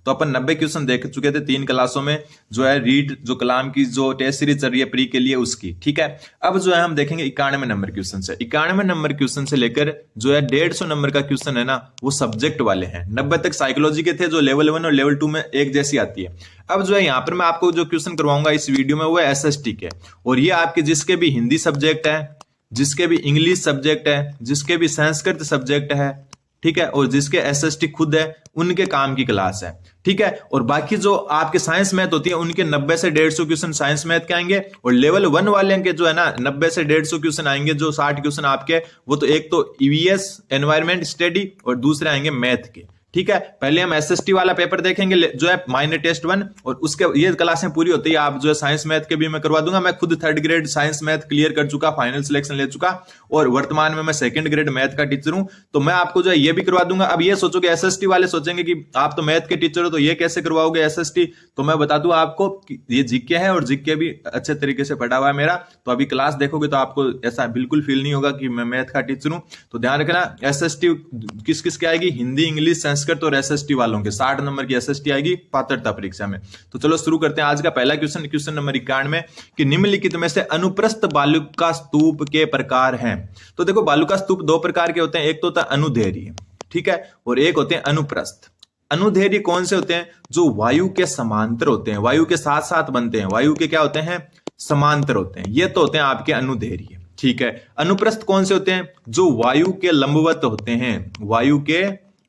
तो अपन 90 क्वेश्चन देख चुके थे 3 क्लासों में, जो है रीड जो कलाम की जो टेस्ट सीरीज चल रही है प्री के लिए उसकी, ठीक है। अब जो है हम देखेंगे 91 नंबर क्वेश्चन से, 91 नंबर क्वेश्चन से लेकर जो है 150 नंबर का क्वेश्चन है ना, वो सब्जेक्ट वाले हैं। 90 तक साइकोलॉजी के थे जो लेवल 1 और लेवल 2 में एक जैसी आती है। अब जो है यहाँ पर मैं आपको जो क्वेश्चन करवाऊंगा इस वीडियो में वो है SST के, और ये आपके जिसके भी हिंदी सब्जेक्ट है, जिसके भी इंग्लिश सब्जेक्ट है, जिसके भी संस्कृत सब्जेक्ट है, ठीक है, और जिसके SST खुद है उनके काम की क्लास है, ठीक है। और बाकी जो आपके साइंस मैथ होती है उनके 90 से 150 क्वेश्चन साइंस मैथ के आएंगे, और लेवल 1 वाले के जो है ना 90 से 150 क्वेश्चन आएंगे, जो 60 क्वेश्चन आपके, वो तो एक तो EVS एनवायरमेंट स्टडी और दूसरे आएंगे मैथ के, ठीक है। पहले हम SST वाला पेपर देखेंगे जो है माइनर टेस्ट 1, और उसके ये क्लासें पूरी होती है आप जो है साइंस मैथ के भी मैं करवा दूंगा। मैं खुद 3rd grade science math clear कर चुका, फाइनल सिलेक्शन ले चुका, और वर्तमान में मैं 2nd ग्रेड मैथ का टीचर हूं, तो मैं आपको जो है ये भी करवा दूंगा। अब ये सोचोगे SST वाले सोचेंगे कि आप तो मैथ के टीचर हो तो ये कैसे करवाओगे SST, तो मैं बता दूं आपको कि ये जीके है, और जीके भी अच्छे तरीके से पढ़ा हुआ है मेरा, तो अभी क्लास देखोगे तो आपको ऐसा बिल्कुल फील नहीं होगा कि मैं मैथ का टीचर हूं। तो ध्यान रखना SST किस किस की आएगी, हिंदी, इंग्लिश, संस्कृत और SST वालों के 60 नंबर की SST आएगी पात्रता परीक्षा में। तो चलो शुरू करते हैं आज का पहला क्वेश्चन, क्वेश्चन नंबर 91 कि निम्नलिखित में से अनुप्रस्थ बालुका स्तूप के प्रकार हैं। तो देखो बालुका स्तूप 2 प्रकार के होते हैं, एक तो होता है अनुदैर्घ्य, ठीक है, और एक होते हैं अनुप्रस्थ। अनुदैर्घ्य कौन से होते हैं, जो वायु के समांतर होते हैं, वायु के साथ साथ बनते हैं, वायु के क्या होते हैं, समांतर होते हैं, ये तो होते हैं आपके अनुदैर्घ्य, ठीक है। अनुप्रस्थ कौन से होते हैं, जो वायु के लंबवत होते हैं, वायु के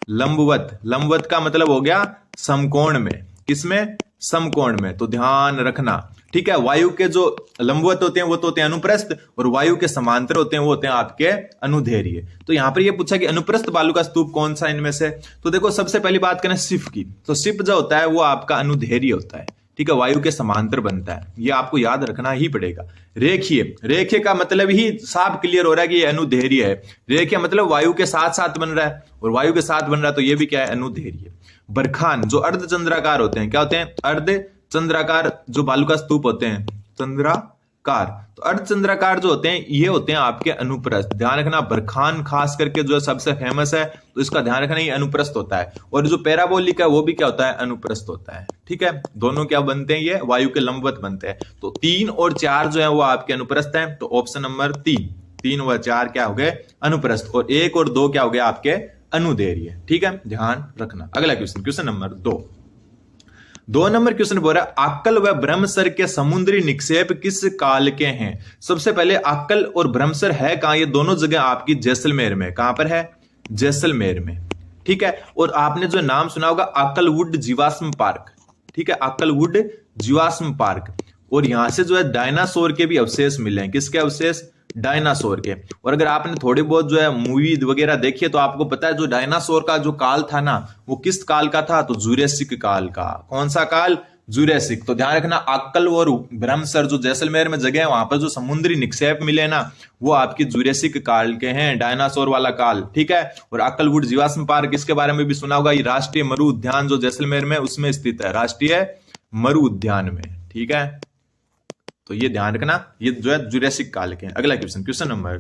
लंबवत, लंबवत का मतलब हो गया समकोण में, किसमें, समकोण में, तो ध्यान रखना, ठीक है। वायु के जो लंबवत होते हैं वो तो होते हैं अनुप्रस्थ, और वायु के समांतर होते हैं वो होते हैं आपके अनुदैर्घ्य। तो यहां पर ये पूछा कि अनुप्रस्थ बालुका स्तूप कौन सा इनमें से, तो देखो सबसे पहली बात करें सिफ की, तो सिफ जो होता है वो आपका अनुदैर्घ्य होता है, ठीक है, वायु के समांतर बनता है, ये आपको याद रखना ही पड़ेगा। रेखीय, रेखीय का मतलब ही साफ क्लियर हो रहा है कि ये अनुदैर्घ्य है, रेखीय मतलब वायु के साथ साथ बन रहा है, और वायु के साथ बन रहा है तो ये भी क्या है, अनुदैर्घ्य। बरखान जो अर्धचंद्राकार होते हैं, क्या होते हैं, अर्धचंद्राकार जो बालुका स्तूप होते हैं, चंद्राकार, तो अर्धचंद्राकार जो होते हैं ये होते हैं आपके अनुप्रस्थ। ध्यान रखना बरखान खास करके जो है सबसे फेमस है, तो इसका ध्यान रखना ये अनुप्रस्थ होता है, और जो पैराबोलिक है वो भी क्या होता है, अनुप्रस्थ होता है, ठीक है। दोनों क्या बनते हैं, ये वायु के लंबवत बनते हैं। तो 3 और 4 जो है वो आपके अनुप्रस्थ हैं, तो ऑप्शन नंबर 3 व 4 क्या हो गए, अनुप्रस्थ, और 1 और 2 क्या हो गए आपके अनुदैर्घ्य, ठीक है, ध्यान रखना। अगला question, question number 2 number question बोल रहा है आक्कल व ब्रह्मसर के समुद्री निक्षेप किस काल के हैं। सबसे पहले आक्कल और ब्रह्मसर है कहां, ये दोनों जगह आपकी जैसलमेर में, कहां पर है, जैसलमेर में, ठीक है। और आपने जो नाम सुना होगा आक्कलवुड जीवाश्म पार्क, ठीक है, आक्कलवुड जीवाश्म पार्क, और यहां से जो है डायनासोर के भी अवशेष मिले हैं, किसके अवशेष, डायनासोर के। और अगर आपने थोड़ी बहुत जो है मूवी वगैरह देखी है तो आपको पता है जो डायनासोर का जो काल था ना वो किस काल का था, तो जुरेसिक काल का। कौन सा काल, जुरेसिक। तो ध्यान रखना आक्कल और ब्रह्मसर जो जैसलमेर में जगह है वहां पर जो समुद्री निक्षेप मिले ना वो आपकी जुरेसिक काल के हैं, डायनासोर वाला काल, ठीक है। और आक्कलवुड जीवाश्म पार्क इसके बारे में भी सुना होगा, ये राष्ट्रीय मरु उद्यान जो जैसलमेर में उसमें स्थित है, राष्ट्रीय मरु उद्यान में, ठीक है। तो ये ध्यान रखना, ये जो है जुरेसिक काल के हैं। अगला question, question number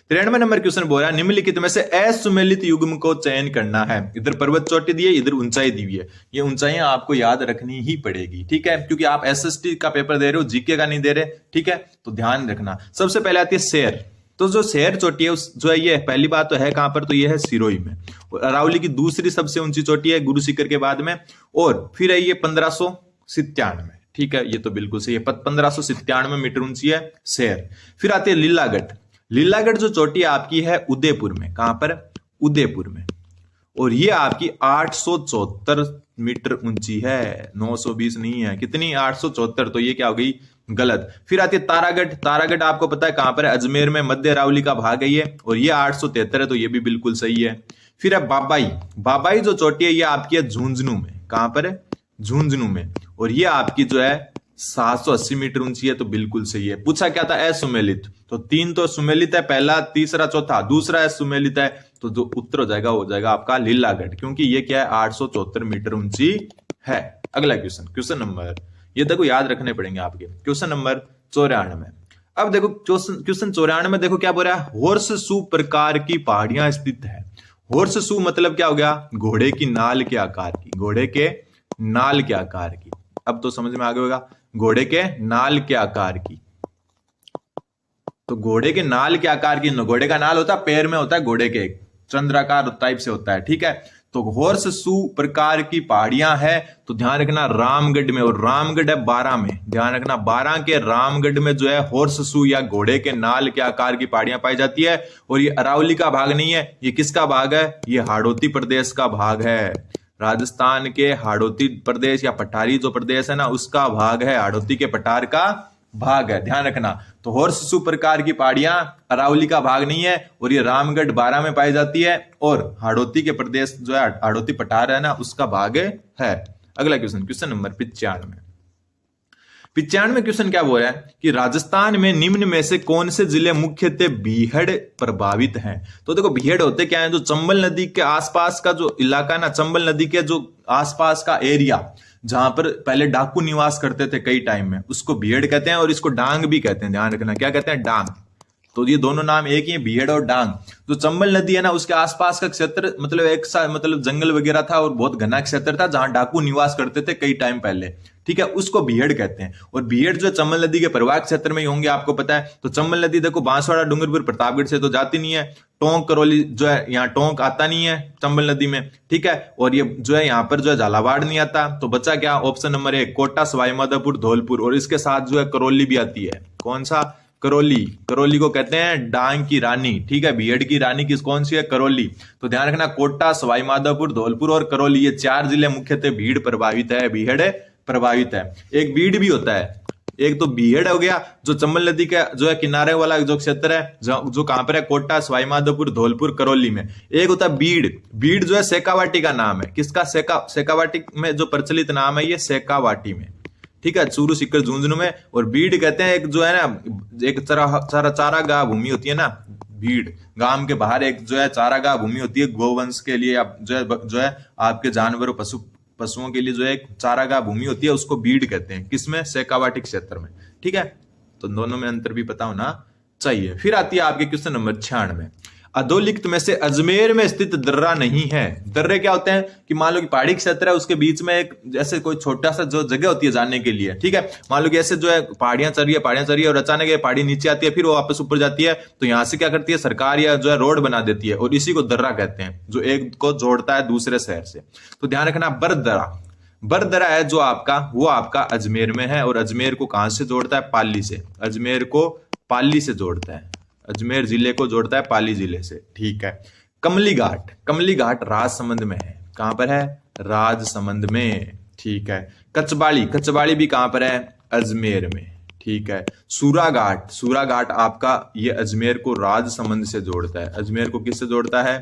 93 number question बोल रहा है निम्नलिखित में से असुमेलित युग्म को चयन करना है। इधर पर्वत चोटी दी है, इधर ऊंचाई दी हुई है, ये ऊंचाइयां आपको याद रखनी ही पड़ेगी, ठीक है, क्योंकि आप SST का पेपर दे रहे हो, जीके का नहीं दे रहे, ठीक है। तो ध्यान रखना, सबसे पहले आती है शेर, तो जो शेर चोटी है उस जो है ये पहली बात तो है कहां पर, तो ये है सिरोही में, और अरावली की दूसरी सबसे ऊंची चोटी है गुरु शिखर के बाद में, और फिर है ये 1597, ठीक है, ये तो बिल्कुल सही है, 1597 मीटर ऊंची है शेर। फिर आती है लीलागढ़, लीलागढ़ जो चोटी आपकी है उदयपुर में, कहां पर, उदयपुर में, और ये आपकी 874 मीटर ऊंची है, 920 नहीं है, कितनी, 874, तो ये क्या हो गई, गलत। फिर आती है तारागढ़, तारागढ़ आपको पता है कहां पर है, अजमेर में, मध्य अरावली का भाग है ये, और ये 873 है, तो ये भी बिल्कुल सही है। फिर है बाबाई, बाबाई जो चोटी है ये आपकी है झुंझुनू में, कहां पर है, झुंझुनू में, और ये आपकी जो है 780 मीटर ऊंची है, तो बिल्कुल सही है। पूछा क्या था, असुमेलित, तो 3 तो सुमेलित है, पहला, तीसरा, चौथा, दूसरा असुमेलित है, तो जो उत्तर हो जाएगा हो जाएगा आपका लीलागढ़, क्योंकि ये क्या है 874 मीटर ऊंची है। अगला क्वेश्चन, क्वेश्चन नंबर, ये देखो याद रखने पड़ेंगे आपके, क्वेश्चन नंबर 94। अब देखो क्वेश्चन 94 देखो क्या बोल रहा है, होर्स सू प्रकार की पहाड़ियां स्थित है, हॉर्स शू मतलब क्या हो गया, घोड़े की नाल के आकार की, घोड़े के नाल के आकार की। अब तो समझ में आ गया होगा, घोड़े के नाल के आकार की। तो घोड़े के नाल के आकार की, घोड़े का नाल होता है पैर में, होता है घोड़े के चंद्राकार टाइप से होता है, ठीक है। तो हॉर्स शू प्रकार की पहाड़ियां है, तो ध्यान रखना रामगढ़ में, और रामगढ़ है 12 में, ध्यान रखना 12 के रामगढ़ में जो है हॉर्स शू या घोड़े के नाल के आकार की पहाड़ियां पाई जाती है। और ये अरावली का भाग नहीं है, ये किसका भाग है, ये हाड़ौती प्रदेश का भाग है। राजस्थान के हाड़ौती प्रदेश या पठारी जो प्रदेश है ना, उसका भाग है, हाड़ौती के पठार का भाग है, ध्यान रखना। तो हॉर्स शू प्रकार की पहाड़ियां अरावली का भाग नहीं है, और ये रामगढ़ 12 में पाई जाती है, और हाड़ौती के प्रदेश जो है हाड़ौती पठार है ना, उसका भाग है। अगला क्वेश्चन, क्वेश्चन नंबर 95 क्वेश्चन क्या बोल रहा है कि राजस्थान में निम्न में से कौन से जिले मुख्यतः बीहड़ प्रभावित हैं। तो देखो बीहड़ होते क्या है, जो चंबल नदी के आसपास का जो इलाका ना, चंबल नदी के जो आसपास का एरिया जहां पर पहले डाकू निवास करते थे कई टाइम में, उसको बीहड़ कहते हैं, और इसको डांग भी कहते हैं, ध्यान रखना क्या कहते हैं, डांग। तो ये दोनों नाम एक ही है, बीहड़ और डांग। जो चंबल नदी है ना, उसके आसपास का क्षेत्र मतलब एक सा मतलब जंगल वगैरह था, और बहुत घना क्षेत्र था जहां डाकू निवास करते थे कई टाइम पहले, ठीक है, उसको बीहड़ कहते हैं। और बीहड़ जो चंबल नदी के प्रवाह क्षेत्र में ही होंगे, आपको पता है। तो चंबल नदी देखो बांसवाड़ा, डूंगरपुर, प्रतापगढ़ से तो जाती नहीं है, टोंक करौली जो है, यहाँ टोंक आता नहीं है चंबल नदी में, ठीक है। और ये जो है यहाँ पर जो है झालावाड़ नहीं आता। तो बचा क्या, ऑप्शन नंबर 1 कोटा, सवाईमाधोपुर, धौलपुर, और इसके साथ जो है करौली भी आती है। कौन सा, करौली। करौली को कहते हैं डांग की रानी, ठीक है, बीहड़ की रानी किस कौन सी है, करौली। तो ध्यान रखना कोटा, सवाईमाधोपुर, धौलपुर और करौली, ये 4 जिले मुख्यतः भीड़ प्रभावित है, बीहड़ प्रभावित है। एक बीड़ भी होता है, एक तो बीहड़ हो गया जो चंबल नदी का जो है किनारे वाला जो क्षेत्र है, जो कहां पर है, कोटा, सवाईमाधोपुर, धौलपुर, करौली में। एक होता है बीड़। बीड़ जो है शेखावाटी का नाम है, किसका, शेखावाटी में जो प्रचलित नाम है ये शेखावाटी में, ठीक है, चूरू, सीकर, झुंझुनू में। और बीड़ कहते हैं एक जो है ना, एक चारागाह भूमि होती है ना, बीड़ गांव के बाहर एक जो है चारागाह भूमि होती है गोवंश के लिए, जो है आपके जानवरों पशुओं के लिए जो है चारागाह भूमि होती है, उसको बीड़ कहते हैं, किसमें, शेखावाटी क्षेत्र में, ठीक है। तो दोनों में अंतर भी पता होना चाहिए। फिर आती है आपके क्वेश्चन नंबर 96, अधोलिखित में से अजमेर में स्थित दर्रा नहीं है। दर्रे क्या होते हैं कि मान लो कि पहाड़ी क्षेत्र है, उसके बीच में एक जैसे कोई छोटा सा जो जगह होती है जाने के लिए, ठीक है। मान लो कि ऐसे जो है पहाड़ियां चढ़ रही है और अचानक ये पहाड़ी नीचे आती है, फिर वो वापस ऊपर जाती है, तो यहां से क्या करती है सरकार या जो है रोड बना देती है, और इसी को दर्रा कहते हैं, जो एक को जोड़ता है दूसरे शहर से। तो ध्यान रखना बरदरा है जो आपका, वो आपका अजमेर में है, और अजमेर को कहां से जोड़ता है, पाली से। अजमेर को पाली से जोड़ता है, अजमेर जिले को जोड़ता है पाली जिले से, ठीक है। कमली घाट राजसमंद में है, कहां पर है, राजसमंद में, ठीक है। कचबाड़ी भी कहां पर है, अजमेर में, ठीक है। सूरा घाट आपका ये अजमेर को राजसमंद से जोड़ता है, अजमेर को किससे जोड़ता है,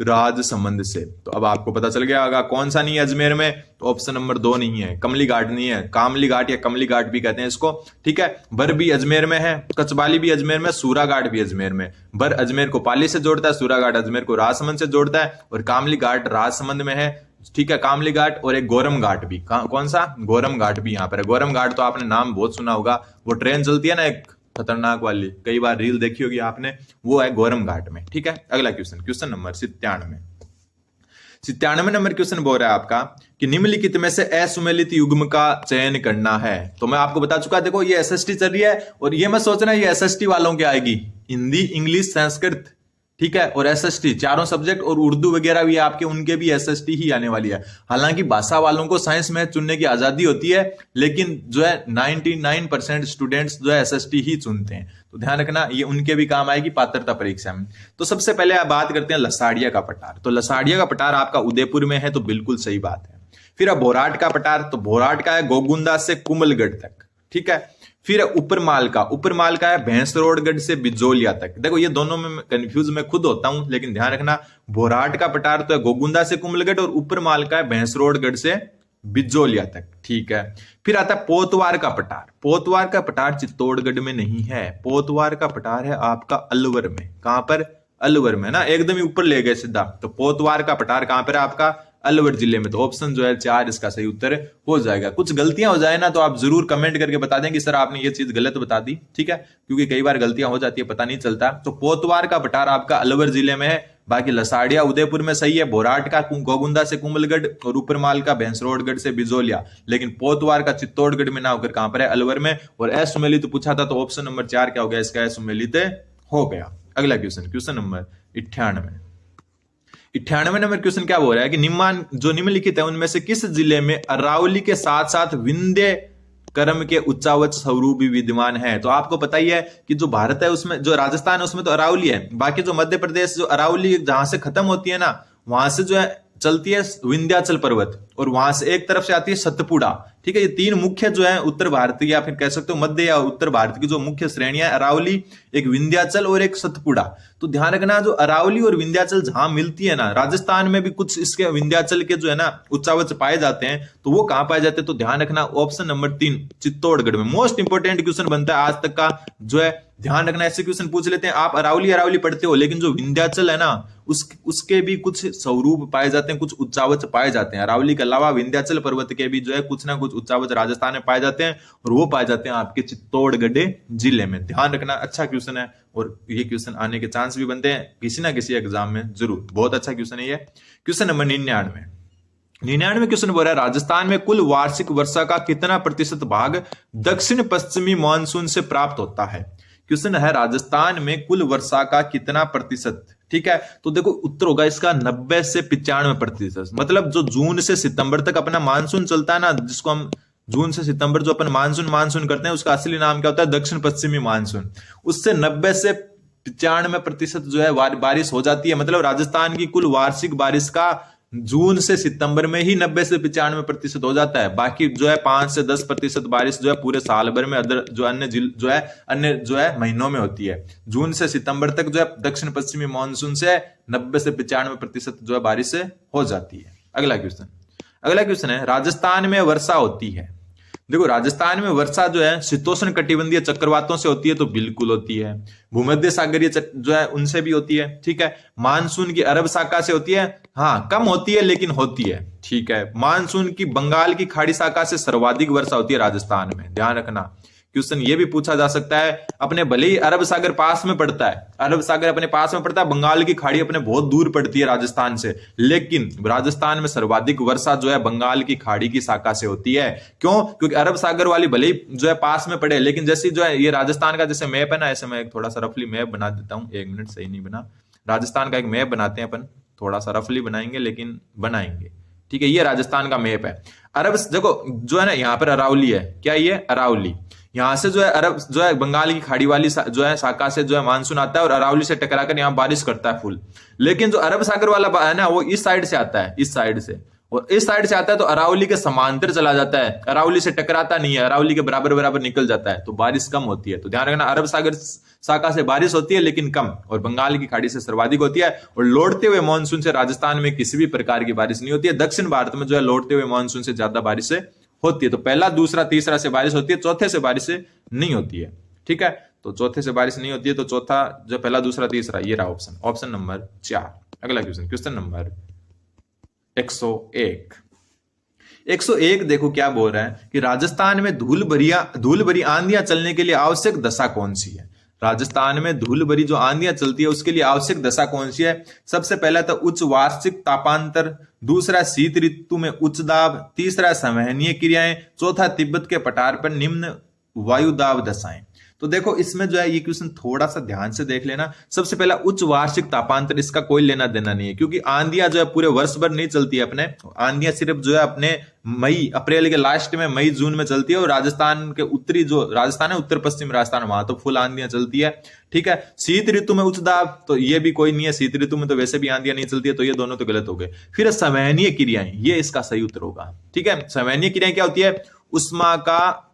राजसमंद से। तो अब आपको पता चल गया होगा कौन सा नहीं है अजमेर में, तो ऑप्शन नंबर 2 नहीं है, कमली घाट नहीं है, कामली घाट या कमली घाट भी कहते हैं इसको, ठीक है। बर भी अजमेर में है, कचबाली भी अजमेर में, सूरा घाट भी अजमेर में। बर अजमेर को पाली से जोड़ता है, सूरा घाट अजमेर को राजसमंद से जोड़ता है, और कामली घाट राजसमंद में है, ठीक है। कामली घाट और एक गोरम घाट भी, कौन सा, गोरम घाट भी यहाँ पर है। गोरम घाट तो आपने नाम बहुत सुना होगा, वो ट्रेन चलती है ना एक खतरनाक वाली, कई बार रील देखी होगी आपने, वो है गोरम घाट में, ठीक है। अगला क्वेश्चन नंबर 97 नंबर क्वेश्चन बोल रहा है आपका कि निम्नलिखित में से असुमेलित युग्म का चयन करना है। तो मैं आपको बता चुका, देखो ये एसएसटी चल रही है, और ये मैं सोच रहा हूं ये एसएसटी वालों की आएगी, हिंदी, इंग्लिश, संस्कृत, ठीक है, और एसएसटी चारों सब्जेक्ट, और उर्दू वगैरह भी आपके, उनके भी एसएसटी ही आने वाली है। हालांकि भाषा वालों को साइंस में चुनने की आजादी होती है, लेकिन जो है 99% स्टूडेंट्स जो है एसएसटी ही चुनते हैं। तो ध्यान रखना ये उनके भी काम आएगी पात्रता परीक्षा में। तो सबसे पहले आप बात करते हैं लसाड़िया का पठार। तो लसाड़िया का पठार आपका उदयपुर में है, तो बिल्कुल सही बात है। फिर अब भोराट का पठार, तो भोराट का है गोगुंदा से कुमलगढ़ तक, ठीक है। फिर ऊपरमाल का है भैंसरोडगढ़ से बिजोलिया तक। देखो ये दोनों में कंफ्यूज मैं खुद होता हूं, लेकिन ध्यान रखना भोराट का पठार तो है गोगुंदा से कुमलगढ़, और ऊपरमाल का है भैंसरोडगढ़ से बिजोलिया तक, ठीक है। फिर आता है पोतवार का पठार चित्तौड़गढ़ में नहीं है, पोतवार का पठार है आपका अलवर में। कहां पर, अलवर में ना, एकदम ही ऊपर ले गए सीधा। तो पोतवार का पठार कहां पर है आपका, अलवर जिले में। तो ऑप्शन जो है 4 इसका सही उत्तर हो जाएगा। कुछ गलतियां हो जाए ना तो आप जरूर कमेंट करके बता दें कि सर आपने ये चीज गलत बता दी, ठीक है, क्योंकि कई बार गलतियां हो जाती है, पता नहीं चलता। तो पोतवार का पठार आपका अलवर जिले में है, बाकी लसाड़िया उदयपुर में सही है, बोराट का गोगुंदा से कुंभलगढ़ और ऊपरमाल का भैंसरोडगढ़ से बिजोलिया, लेकिन पोतवार का चित्तौड़गढ़ में ना होकर कहां पर है, अलवर में। और असुमेलित पूछा था तो ऑप्शन नंबर 4 क्या हो गया इसका, असुमेलित हो गया। अगला question, question number 98 number question क्या बोल रहा है कि निम्नलिखित है उनमें से किस जिले में अरावली के साथ साथ विंध्य कर्म के उच्चावच स्वरूप भी विद्यमान है। तो आपको पता ही है कि जो भारत है उसमें, जो राजस्थान है उसमें तो अरावली है, बाकी जो मध्य प्रदेश जो अरावली जहां से खत्म होती है ना, वहां से जो है चलती है विंध्याचल पर्वत, और वहां से एक तरफ से आती है सतपुड़ा। ठीक है, ये तीन मुख्य जो है उत्तर भारत की, या फिर कह सकते हो मध्य या उत्तर भारत की जो मुख्य श्रेणियां, अरावली, एक विंध्याचल और एक सतपुड़ा। तो ध्यान रखना, जो अरावली और विंध्याचल जहां मिलती है ना, राजस्थान में भी कुछ इसके विंध्याचल के जो है ना उच्चावच पाए जाते हैं, तो वो कहां पाए जाते हैं, तो ध्यान रखना ऑप्शन नंबर 3 चित्तौड़गढ़ में। मोस्ट इंपोर्टेंट क्वेश्चन बनता है आज तक का जो है, ध्यान रखना। ऐसे क्वेश्चन पूछ लेते हैं, आप अरावली पढ़ते हो, लेकिन जो विंध्याचल है ना उसके भी कुछ स्वरूप पाए जाते हैं, कुछ उच्चावच पाए जाते हैं। अरावली के अलावा विंध्याचल पर्वत के भी जो है कुछ ना कुछ उच्चावच राजस्थान में पाए जाते हैं, और वो पाए जाते हैं आपके चित्तौड़गढ़ जिले में। ध्यान रखना, अच्छा क्वेश्चन है, और ये क्वेश्चन आने के चांस भी बनते हैं किसी ना किसी एग्जाम में जरूर। बहुत अच्छा क्वेश्चन है ये। क्वेश्चन नंबर 99 क्वेश्चन बोल रहा है, राजस्थान में कुल वार्षिक वर्षा का कितना प्रतिशत भाग दक्षिण पश्चिमी मानसून से प्राप्त होता है। क्वेश्चन है, राजस्थान में कुल वर्षा का कितना प्रतिशत। ठीक है, तो देखो उत्तर होगा इसका 90 से 95%। मतलब जो जून से सितंबर तक अपना मानसून चलता है ना, जिसको हम जून से सितंबर जो अपन मानसून करते हैं, उसका असली नाम क्या होता है, दक्षिण पश्चिमी मानसून। उससे 90 से 95% जो है बारिश हो जाती है। मतलब राजस्थान की कुल वार्षिक बारिश का जून से सितंबर में ही 90 से 95% हो जाता है। बाकी जो है 5 से 10% बारिश जो है पूरे साल भर में अन्य जो है महीनों में होती है। जून से सितंबर तक जो है दक्षिण पश्चिमी मानसून से 90 से 95% जो है बारिश हो जाती है। अगला क्वेश्चन है, राजस्थान में वर्षा होती है। देखो राजस्थान में वर्षा जो है शीतोष्ण कटिबंधीय चक्रवातों से होती है, तो बिल्कुल होती है। भूमध्य सागरीय जो है उनसे भी होती है। ठीक है, मानसून की अरब शाखा से होती है, हाँ कम होती है लेकिन होती है। ठीक है, मानसून की बंगाल की खाड़ी शाखा से सर्वाधिक वर्षा होती है राजस्थान में। ध्यान रखना, क्वेश्चन ये भी पूछा जा सकता है, अपने भले ही अरब सागर पास में पड़ता है, अरब सागर अपने पास में पड़ता है, बंगाल की खाड़ी अपने बहुत दूर पड़ती है राजस्थान से, लेकिन राजस्थान में सर्वाधिक वर्षा जो है बंगाल की खाड़ी की शाखा से होती है। क्यों? क्योंकि अरब सागर वाली भले ही जो है पास में पड़े, लेकिन जैसे जो है ये राजस्थान का जैसे मैप है ना, ऐसे मैं एक थोड़ा सा रफली मैप बना देता हूं। 1 मिनट, सही नहीं बना। राजस्थान का एक मैप बनाते हैं अपन, थोड़ा सा रफली बनाएंगे लेकिन बनाएंगे। ठीक है, ये राजस्थान का मैप है। अरब देखो जो है ना, यहाँ पर अरावली है, क्या ये अरावली, यहां से जो है अरब जो है बंगाल की खाड़ी वाली जो है शाखा से जो है मानसून आता है और अरावली से टकराकर यहाँ बारिश करता है फुल। लेकिन जो अरब सागर वाला है ना, वो इस साइड से आता है, इस साइड से, और इस साइड से आता है तो अरावली के समांतर चला जाता है, अरावली से टकराता नहीं है, अरावली के बराबर निकल जाता है, तो बारिश कम होती है। तो ध्यान रखना, अरब सागर शाखा से बारिश होती है लेकिन कम, और बंगाल की खाड़ी से सर्वाधिक होती है। और लौटते हुए मानसून से राजस्थान में किसी भी प्रकार की बारिश नहीं होती है। दक्षिण भारत में जो है लौटते हुए मानसून से ज्यादा बारिश होती है। तो पहला, दूसरा, तीसरा से बारिश होती है, चौथे से बारिश नहीं होती है। ठीक है, तो चौथे से बारिश नहीं होती है, तो चौथा जो पहला, दूसरा, तीसरा, ये रहा ऑप्शन नंबर 4। अगला क्वेश्चन नंबर 101 देखो क्या बोल रहा है कि राजस्थान में धूल भरी आंधियां चलने के लिए आवश्यक दशा कौन सी है। राजस्थान में धूल भरी जो आंधियां चलती है उसके लिए आवश्यक दशा कौन सी है। सबसे पहला तो उच्च वार्षिक तापांतर, दूसरा शीत ऋतु में उच्च दाब, तीसरा संवहनीय क्रियाएं, चौथा तिब्बत के पठार पर निम्न वायुदाब दशाएं। तो देखो इसमें जो है ये क्वेश्चन थोड़ा सा ध्यान से देख लेना। सबसे पहला उच्च वार्षिक तापांतर, इसका कोई लेना देना नहीं है, क्योंकि आंधियां जो है पूरे वर्ष भर नहीं चलती है अपने, आंधियां सिर्फ जो है अपने अप्रैल के लास्ट में, मई जून में चलती है। और राजस्थान के उत्तरी जो राजस्थान है, उत्तर पश्चिम राजस्थान, वहां तो फुल आंधियां चलती है। ठीक है, शीत ऋतु में उच्च दाब, तो ये भी कोई नहीं है, शीत ऋतु में तो वैसे भी आंधियां नहीं चलती है, तो ये दोनों तो गलत हो गए। फिर संवहनीय क्रियाएं, ये इसका सही उत्तर होगा। ठीक है, संवहनीय क्रियाएं क्या होती है, उष्मा का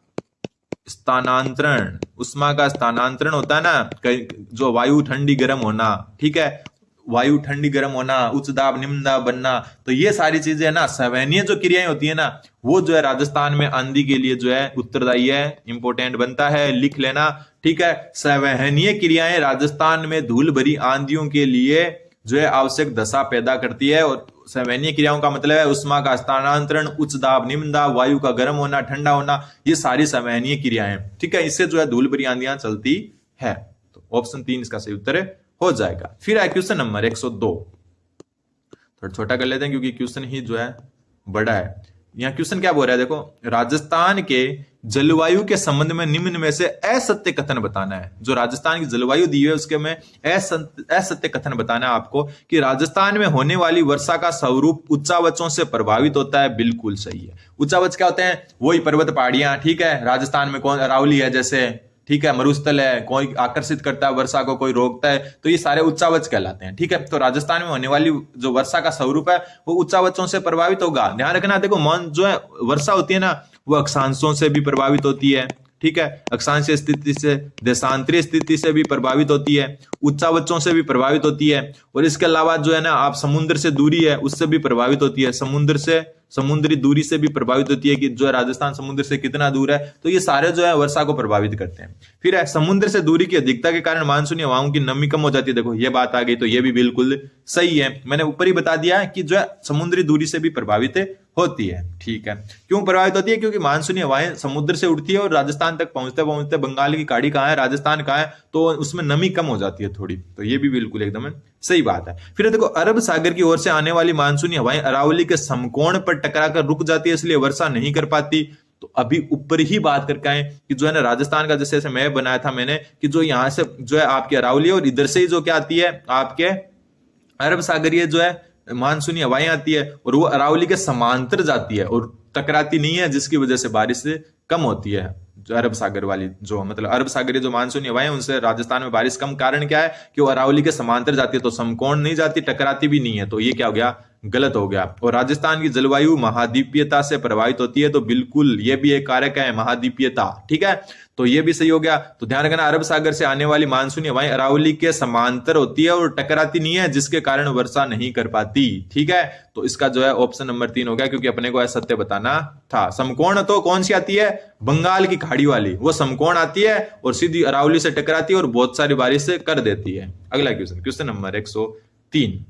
स्थानांतरण होता है ना, जो वायु ठंडी गर्म होना। ठीक है, वायु ठंडी गर्म होना, उच्च दाब निम्न दाब बनना, तो ये सारी चीजें है ना, संवहनीय जो क्रियाएं होती है ना, वो जो है राजस्थान में आंधी के लिए जो है उत्तरदायी है, इंपोर्टेंट बनता है, लिख लेना। ठीक है, संवहनीय क्रियाएं राजस्थान में धूल भरी आंधियों के लिए जो है आवश्यक दशा पैदा करती है। और संवहनीय क्रियाओं का मतलब है उष्मा का स्थानांतरण, उच्च दाब निम्न दाब, वायु का गर्म होना ठंडा होना, ये सारी संवहनीय क्रियाएं। ठीक है, इससे जो है धूल भरी आंधियां चलती है। तो ऑप्शन 3 इसका सही उत्तर हो जाएगा। फिर है क्वेश्चन नंबर 102, थोड़ा छोटा कर लेते हैं क्योंकि क्वेश्चन ही जो है बड़ा है। यहाँ क्वेश्चन क्या बोल रहा है, देखो, राजस्थान के जलवायु के संबंध में निम्न में से असत्य कथन बताना है। जो राजस्थान की जलवायु दी है उसके में असत्य कथन बताना है आपको कि राजस्थान में होने वाली वर्षा का स्वरूप उच्चावचों से प्रभावित होता है। बिल्कुल सही है। उच्चावच क्या होते हैं? वही पर्वत पहाड़ियां, ठीक है। राजस्थान में कौन, अरावली है जैसे, ठीक है, मरुस्थल है, कोई आकर्षित करता है वर्षा को, कोई रोकता है, तो ये सारे उच्चावच कहलाते हैं, ठीक है। तो राजस्थान में होने वाली जो वर्षा का स्वरूप है वो उच्चावचों से प्रभावित होगा। ध्यान रखना, देखो मौन जो है वर्षा होती है ना, वो अक्षांशों से भी प्रभावित होती है, ठीक है। अक्षांशीय स्थिति से, देशांतरीय स्थिति से भी प्रभावित होती है, उच्चावचों से भी प्रभावित होती है, और इसके अलावा जो है ना, आप समुद्र से दूरी है उससे भी प्रभावित होती है, समुद्री दूरी से भी प्रभावित होती है कि जो है राजस्थान समुद्र से कितना दूर है। तो ये सारे जो है वर्षा को प्रभावित करते हैं। फिर है समुद्र से दूरी की अधिकता के कारण मानसूनी हवाओं की नमी कम हो जाती है। देखो ये बात आ गई, तो ये भी बिल्कुल सही है। मैंने ऊपर ही बता दिया है कि जो है समुद्री दूरी से भी प्रभावित होती है, ठीक है। क्यों प्रभावित होती है? क्योंकि मानसूनी हवाएं समुद्र से उठती है और राजस्थान तक पहुंचते पहुंचते बंगाल की खाड़ी कहाँ है, राजस्थान कहाँ है, तो उसमें नमी कम हो जाती है थोड़ी। तो ये भी बिल्कुल एकदम सही बात है। फिर देखो, अरब सागर की ओर से आने वाली मानसूनी हवाएं अरावली के समकोण पर टकराकर रुक जाती है, इसलिए वर्षा नहीं कर पाती। तो अभी ऊपर ही बात करके आए कि जो है ना, राजस्थान का जैसे मैप बनाया था मैंने कि जो यहां से जो है आपकी अरावली और इधर से ही जो क्या आती है आपके अरब सागरीय जो है मानसूनी हवाएं आती है, और वो अरावली के समांतर जाती है और टकराती नहीं है, जिसकी वजह से बारिश कम होती है। जो अरब सागर वाली जो मतलब अरब सागरीय जो मानसूनी हवाएं उनसे राजस्थान में बारिश कम, कारण क्या है कि वो अरावली के समांतर जाती है, तो समकोण नहीं जाती, टकराती भी नहीं है। तो ये क्या हो गया? गलत हो गया। और राजस्थान की जलवायु महाद्वीपीयता से प्रभावित होती है, तो बिल्कुल ये भी एक कारक है, महाद्वीपीयता, ठीक है। तो ये भी सही हो गया। तो ध्यान रखना, अरब सागर से आने वाली मानसूनी हवाएं अरावली के समांतर होती है और टकराती नहीं है, जिसके कारण वर्षा नहीं कर पाती, ठीक है। तो इसका जो है ऑप्शन नंबर 3 हो गया, क्योंकि अपने को सत्य बताना था। समकोण तो कौन सी आती है? बंगाल की खाड़ी वाली, वो समकोण आती है और सीधी अरावली से टकराती है और बहुत सारी बारिश कर देती है। अगला क्वेश्चन, क्वेश्चन नंबर 103।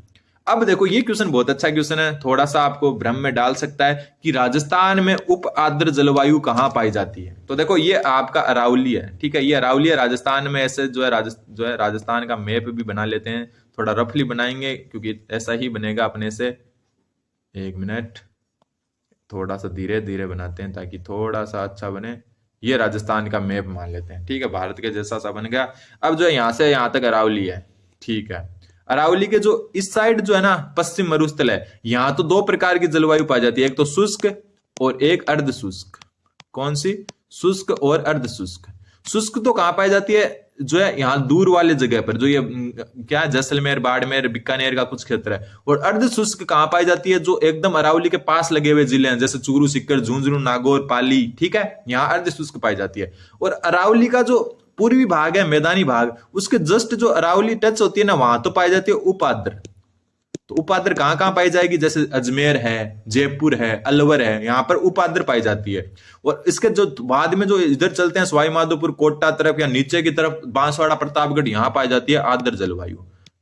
अब देखो ये क्वेश्चन बहुत अच्छा क्वेश्चन है, थोड़ा सा आपको भ्रम में डाल सकता है कि राजस्थान में उप आर्द्र जलवायु कहां पाई जाती है। तो देखो ये आपका अरावली है, ठीक है, ये अरावली है राजस्थान में। ऐसे जो है राजस्थान का मैप भी बना लेते हैं, थोड़ा रफली बनाएंगे क्योंकि ऐसा ही बनेगा अपने से। एक मिनट, थोड़ा सा धीरे धीरे बनाते हैं ताकि थोड़ा सा अच्छा बने। ये राजस्थान का मैप मान लेते हैं, ठीक है, भारत के जैसा सा बन गया। अब जो है यहां से यहां तक अरावली है, ठीक है। अरावली के जो इस साइड जो है ना पश्चिम मरुस्थल है, यहां तो दो प्रकार की जलवायु पाई जाती है, एक तो शुष्क और एक अर्ध शुष्क। कौन सी? शुष्क और अर्ध शुष्क। शुष्क तो कहां पाई जाती है? जो है यहाँ दूर वाले जगह पर, जो ये क्या जैसलमेर, बाड़मेर, बीकानेर का कुछ क्षेत्र है। और अर्ध शुष्क कहां पाई जाती है? जो एकदम अरावली के पास लगे हुए जिले हैं, जैसे चूरू, सीकर, झुंझुनू, नागौर, पाली, ठीक है, यहाँ अर्ध शुष्क पाई जाती है। और अरावली का जो पूर्वी भाग है, मैदानी भाग, उसके जस्ट जो अरावली टच होती है ना, वहां तो पाई जाती है उपाद्र। तो उपाद्र कहां कहां पाई जाएगी? जैसे अजमेर है, जयपुर है, अलवर है, यहां पर उपाद्र पाई जाती है। और इसके जो बाद में जो इधर चलते हैं सवाई माधोपुर, कोटा तरफ या नीचे की तरफ बांसवाड़ा, प्रतापगढ़, यहां पाई जाती है आर्द्र जलवायु,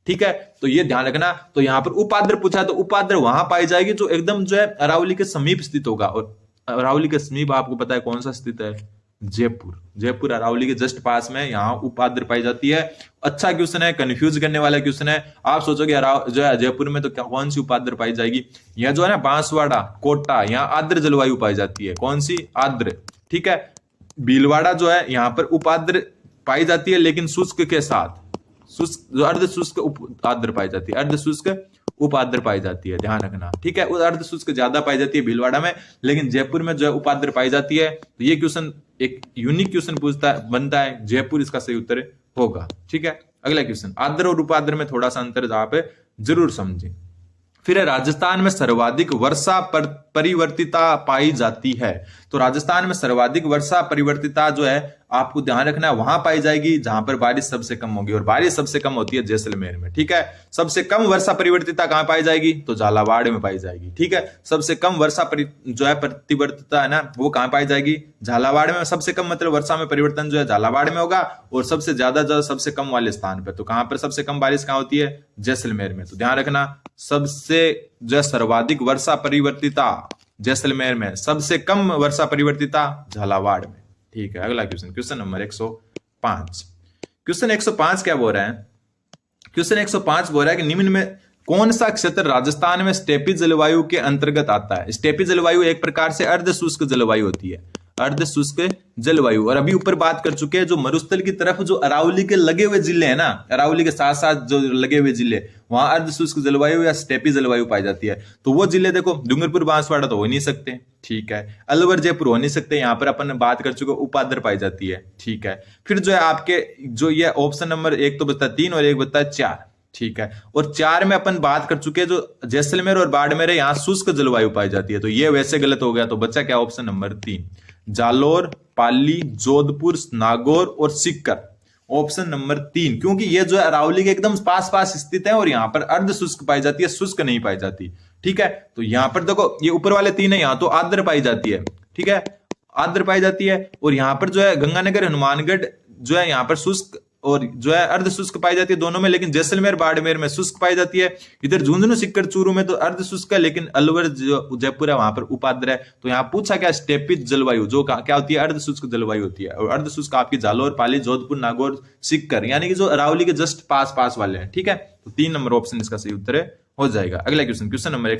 ठीक है। तो ये ध्यान रखना। तो यहां पर उपाद्र पूछा, तो उपाद्र वहां पाई जाएगी जो एकदम जो है अरावली के समीप स्थित होगा। और अरावली के समीप आपको पता है कौन सा स्थित है? जयपुर। जयपुर अरावली के जस्ट पास में यहाँ उपाद्र पाई जाती है। अच्छा क्वेश्चन है, कंफ्यूज करने वाला क्वेश्चन है। आप सोचोगे जो है जयपुर में तो कौन सी उपाद्र पाई जाएगी? यह जो है ना बांसवाड़ा, कोटा, यहाँ आर्द्र जलवायु पाई जाती है। कौन सी? आर्द्र, ठीक है। भीलवाड़ा जो है यहाँ पर उपाद्र पाई जाती है, लेकिन शुष्क के साथ। शुष्क, अर्ध शुष्क उपाद्र पाई जाती है, अर्ध शुष्क उपाद्र पाई जाती है, ध्यान रखना, ठीक है। अर्ध शुष्क ज्यादा पाई जाती है भीलवाड़ा में, लेकिन जयपुर में जो है उपाद्र पाई जाती है। तो ये क्वेश्चन एक यूनिक क्वेश्चन बनता है, जयपुर इसका सही उत्तर होगा, ठीक है। अगला क्वेश्चन, आर्द्र और उपाद्र में थोड़ा सा अंतर आप जरूर समझें। फिर राजस्थान में सर्वाधिक वर्षा परिवर्तिता पाई जाती है। तो राजस्थान में सर्वाधिक वर्षा परिवर्तिता जो है आपको ध्यान रखना है, वहां पाई जाएगी जहां पर बारिश सबसे कम होगी, और बारिश सबसे कम होती है जैसलमेर में, ठीक है। सबसे कम वर्षा परिवर्तिता कहां पाई जाएगी? तो झालावाड़ में पाई जाएगी, ठीक है। सबसे कम वर्षा जो है प्रतिवर्तिता है ना, वो कहां पाई जाएगी? झालावाड़ में। सबसे कम मतलब वर्षा में परिवर्तन जो है झालावाड़ में होगा, और सबसे ज्यादा सबसे कम वाले स्थान पर, तो कहां पर सबसे कम बारिश कहां होती है? जैसलमेर में। तो ध्यान रखना, सबसे जो सर्वाधिक वर्षा परिवर्तिता जैसलमेर में, सबसे कम वर्षा परिवर्तिता झालावाड़ में, ठीक है। अगला क्वेश्चन, क्वेश्चन नंबर 105। क्वेश्चन 105 क्या बोल रहा है क्वेश्चन 105 बोल रहा है कि निम्न में कौन सा क्षेत्र राजस्थान में स्टेपी जलवायु के अंतर्गत आता है। स्टेपी जलवायु एक प्रकार से अर्ध शुष्क जलवायु होती है, अर्ध शुष्क जलवायु। और अभी ऊपर बात कर चुके हैं जो मरुस्थल की तरफ जो अरावली के लगे हुए जिले हैं ना, अरावली के साथ साथ जो लगे हुए जिले, वहां अर्ध शुष्क जलवायु या स्टेपी जलवायु पाई जाती है। तो वो जिले देखो, डूंगरपुर बांसवाड़ा तो हो नहीं सकते, ठीक है, अलवर जयपुर हो नहीं सकते, यहाँ पर अपन बात कर चुके उपाद्र पाई जाती है, ठीक है। फिर जो है आपके जो ये ऑप्शन नंबर 1 तो बचता है 3 और 1 बचता है 4, ठीक है। और 4 में अपन बात कर चुके हैं जो जैसलमेर और बाड़मेर है, यहाँ शुष्क जलवायु पाई जाती है, तो ये वैसे गलत हो गया। तो बच्चा क्या ऑप्शन नंबर 3, जालोर, पाली, जोधपुर, नागौर और सीकर, ऑप्शन नंबर 3, क्योंकि ये जो है अरावली के एकदम पास पास स्थित है और यहाँ पर अर्ध शुष्क पाई जाती है, शुष्क नहीं पाई जाती, ठीक है। तो यहाँ पर देखो ये ऊपर वाले 3 है, यहाँ तो आर्द्र पाई जाती है, ठीक है, आर्द्र पाई जाती है। और यहाँ पर जो है गंगानगर, हनुमानगढ़ जो है यहाँ पर शुष्क और जो है अर्ध शुष्क पाई जाती है दोनों में, लेकिन जैसलमेर बाड़मेर में शुष्क पाई जाती है। इधर झुंझुनू, सीकर, चूरू में तो अर्ध शुष्क है, लेकिन अलवर जो जयपुर है वहां पर उपाद्र है। तो यहाँ पूछा क्या, स्टेपिज जलवायु जो क्या होती है, अर्ध शुष्क जलवायु होती है। और अर्ध शुष्क आपकी जालोर, पाली, जोधपुर, नागौर, सीकर, यानी कि जो अरावली के जस्ट पास पास वाले हैं, ठीक है। तो 3 नंबर ऑप्शन इसका सही उत्तर हो जाएगा। अगला क्वेश्चन, क्वेश्चन नंबर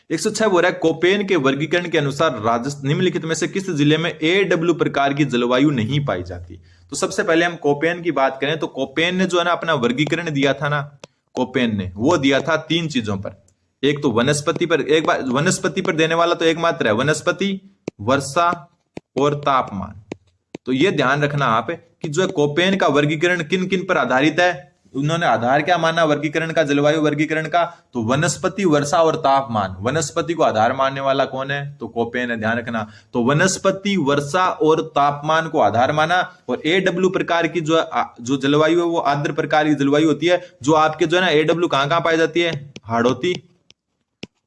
106 बोल रहा है कोपेन के वर्गीकरण के अनुसार राजस्थान निम्नलिखित में से किस जिले में AW प्रकार की जलवायु नहीं पाई जाती। तो सबसे पहले हम कोपेन की बात करें तो कोपेन ने जो है ना अपना वर्गीकरण दिया था ना, कोपेन ने वो दिया था 3 चीजों पर। एक तो वनस्पति पर, एक बार वनस्पति पर देने वाला तो एकमात्र है, वनस्पति, वर्षा और तापमान। तो ये ध्यान रखना आप कि जो कोपेन का वर्गीकरण किन किन पर आधारित है, उन्होंने आधार क्या माना वर्गीकरण का, जलवायु वर्गीकरण का, तो वनस्पति, वर्षा और तापमान। वनस्पति को आधार मानने वाला कौन है, तो कोपेन है, ध्यान रखना। तो वनस्पति, वर्षा और तापमान को आधार माना। और AW प्रकार की जो जलवायु है वो आर्द्र प्रकार की जलवायु होती है, जो आपके जो है ना AW कहां कहां पाई जाती है, हाड़ौती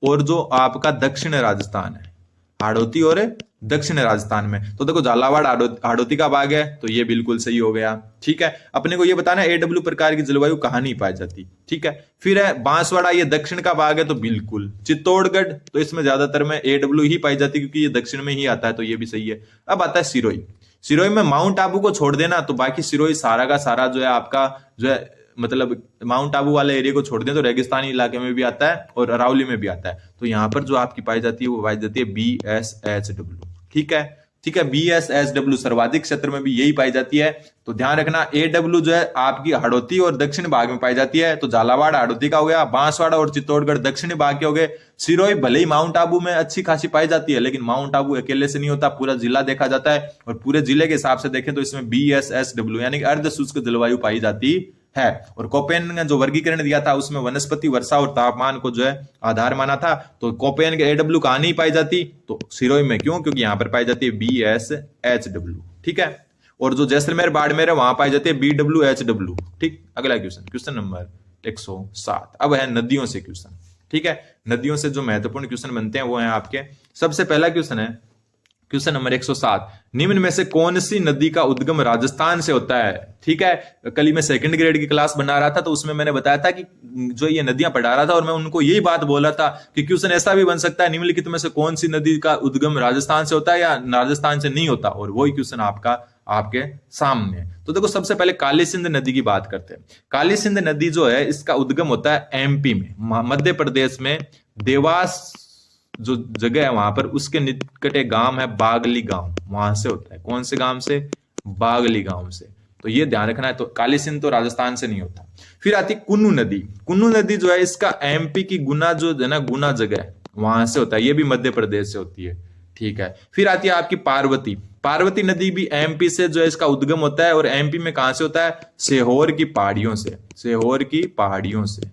और जो आपका दक्षिण राजस्थान है, हाड़ौती और दक्षिण राजस्थान में। तो देखो झालावाड़ हाड़ौती का भाग है, तो ये बिल्कुल सही हो गया, ठीक है। अपने को ये बताना AW प्रकार की जलवायु कहां नहीं पाई जाती, ठीक है। फिर है बांसवाड़ा, ये दक्षिण का भाग है, तो बिल्कुल। चित्तौड़गढ़, तो इसमें ज्यादातर में AW ही पाई जाती क्योंकि ये दक्षिण में ही आता है, तो ये भी सही है। अब आता है सिरोही। सिरोही में माउंट आबू को छोड़ देना तो बाकी सिरोही सारा का सारा जो है आपका जो है मतलब माउंट आबू वाले एरिया को छोड़ दें तो रेगिस्तानी इलाके में भी आता है और अरावली में भी आता है। तो यहाँ पर जो आपकी पाई जाती है वो पाई जाती है BSHW, ठीक है, ठीक है। BSHW सर्वाधिक क्षेत्र में भी यही पाई जाती है। तो ध्यान रखना AW जो है आपकी हाड़ौती और दक्षिण भाग में पाई जाती है, तो झालावाड़ हाड़ौती का हो गया, बांसवाड़ा और चित्तौड़गढ़ दक्षिणी भाग के हो गए। सिरोही भले ही माउंट आबू में अच्छी खासी पाई जाती है, लेकिन माउंट आबू अकेले से नहीं होता, पूरा जिला देखा जाता है। और पूरे जिले के हिसाब से देखें तो इसमें BSHW यानी कि अर्ध शुष्क जलवायु पाई जाती है। और कोपेन ने जो वर्गीकरण दिया था उसमें वनस्पति, वर्षा और तापमान को जो है आधार माना था। तो कोपेन के AW कहां नहीं पाई जाती, तो सिरोही में, क्यों, क्योंकि यहां पर पाई जाती है BSHW, ठीक है। और जो जैसलमेर बाड़मेर है वहां पाई जाती है BWHW, ठीक। अगला क्वेश्चन, क्वेश्चन नंबर 107। अब है नदियों से क्वेश्चन, ठीक है। नदियों से जो महत्वपूर्ण क्वेश्चन बनते हैं वो है आपके, सबसे पहला क्वेश्चन है क्वेश्चन नंबर 107, निम्न में से कौन सी नदी का उद्गम राजस्थान से होता है, ठीक है। कल ही मैं सेकंड ग्रेड की क्लास बना रहा था तो उसमें मैंने बताया था कि जो ये नदियां पढ़ा रहा था और मैं उनको यही बात बोला था कि क्वेश्चन ऐसा भी बन सकता है निम्नलिखित में से कौन सी नदी का उद्गम राजस्थान से होता है या राजस्थान से नहीं होता, और वही क्वेश्चन आपके सामने। तो देखो सबसे पहले काली सिंध नदी की बात करते हैं। काली सिंध नदी जो है इसका उद्गम होता है MP में, मध्य प्रदेश में देवास जो जगह है वहां पर, उसके निकट एक गांव है बागली गांव, वहां से होता है। कौन से गांव से, बागली गांव से। तो ये ध्यान रखना है। तो काली सिंध तो राजस्थान से नहीं होता। फिर आती कुन्नू नदी। कुन्नू नदी जो है इसका MP की गुना जो है ना, गुना जगह है वहां से होता है, ये भी मध्य प्रदेश से होती है, ठीक है। फिर आती है आपकी पार्वती। पार्वती नदी भी MP से जो है इसका उद्गम होता है, और MP में कहां से होता है, सेहोर की पहाड़ियों से, सेहोर की पहाड़ियों से,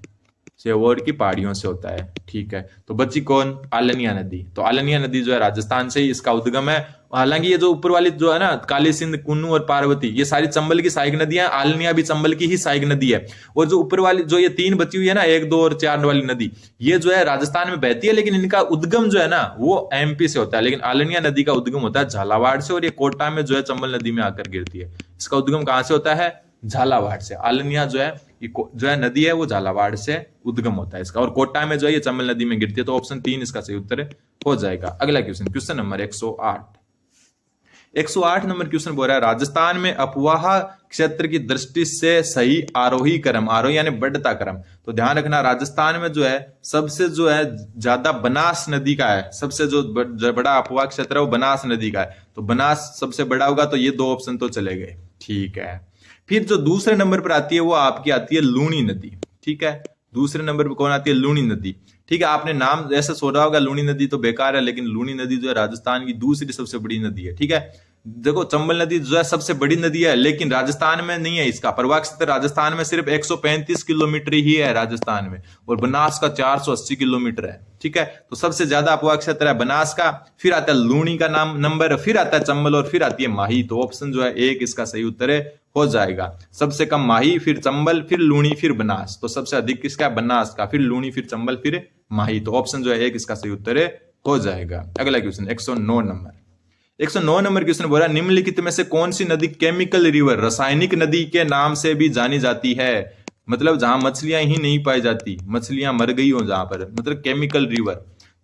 सेहोर की पहाड़ियों से होता है, ठीक है। तो बची कौन, आलनिया नदी। तो आलनिया नदी जो है राजस्थान से ही इसका उद्गम है। हालांकि ये जो ऊपर वाली जो है ना काली सिंध, कुन्नू और पार्वती, ये सारी चंबल की सहायक नदियां, आलनिया भी चंबल की ही सहायक नदी है। और जो ऊपर वाली जो ये 3 बची हुई है ना, 1, 2 और 4 वाली नदी, ये जो है राजस्थान में बहती है, लेकिन इनका उद्गम जो है ना वो MP से होता है। लेकिन आलनिया नदी का उद्गम होता है झालावाड़ से, और ये कोटा में जो है चंबल नदी में आकर गिरती है। इसका उद्गम कहां से होता है, झालावाड़ से। आलनिया जो है नदी है वो झालावाड़ से उद्गम होता है इसका, और कोटा में जो है ये चंबल नदी में गिरती है। तो ऑप्शन 3 इसका सही उत्तर हो जाएगा। अगला question, question number 108। 108 number question बोल रहा है राजस्थान में अफवाह क्षेत्र की दृष्टि से सही आरोही क्रम, आरोही यानी बढ़ता क्रम। तो ध्यान रखना राजस्थान में जो है सबसे जो है ज्यादा बनास नदी का है, सबसे जो बड़ा अफवाह क्षेत्र है वो बनास नदी का है। तो बनास सबसे बड़ा होगा, तो ये दो ऑप्शन तो चले गए। ठीक है, फिर जो दूसरे नंबर पर आती है वो आपकी आती है लूनी नदी। ठीक है, दूसरे नंबर पर कौन आती है? लूनी नदी। ठीक है, आपने नाम ऐसा सोच रहा होगा लूनी नदी तो बेकार है, लेकिन लूनी नदी जो है राजस्थान की दूसरी सबसे बड़ी नदी है। ठीक है, देखो चंबल नदी जो है सबसे बड़ी नदी है, लेकिन राजस्थान में नहीं है। इसका प्रवाह क्षेत्र राजस्थान में सिर्फ 135 किलोमीटर ही है राजस्थान में, और बनास का 480 किलोमीटर है। ठीक है, तो सबसे ज्यादा अपवाह क्षेत्र है बनास का, फिर आता है लूनी का नाम नंबर, फिर आता है चंबल, और फिर आती है माही। तो ऑप्शन जो है एक इसका सही उत्तर है, हो जाएगा। सबसे कम माही, फिर चंबल, फिर लूनी, फिर बनास। तो सबसे अधिक किसका? बनास का, फिर लूनी, फिर चंबल, फिर माही। तो ऑप्शन जो है एक इसका सही उत्तर है, हो जाएगा। अगला क्वेश्चन 109 नंबर। 109 नंबर क्वेश्चन बोला निम्नलिखित में से कौन सी नदी केमिकल रिवर, रासायनिक नदी के नाम से भी जानी जाती है? मतलब जहां मछलियां ही नहीं पाई जाती, मछलियां मर गई हो जहां पर, मतलब केमिकल रिवर।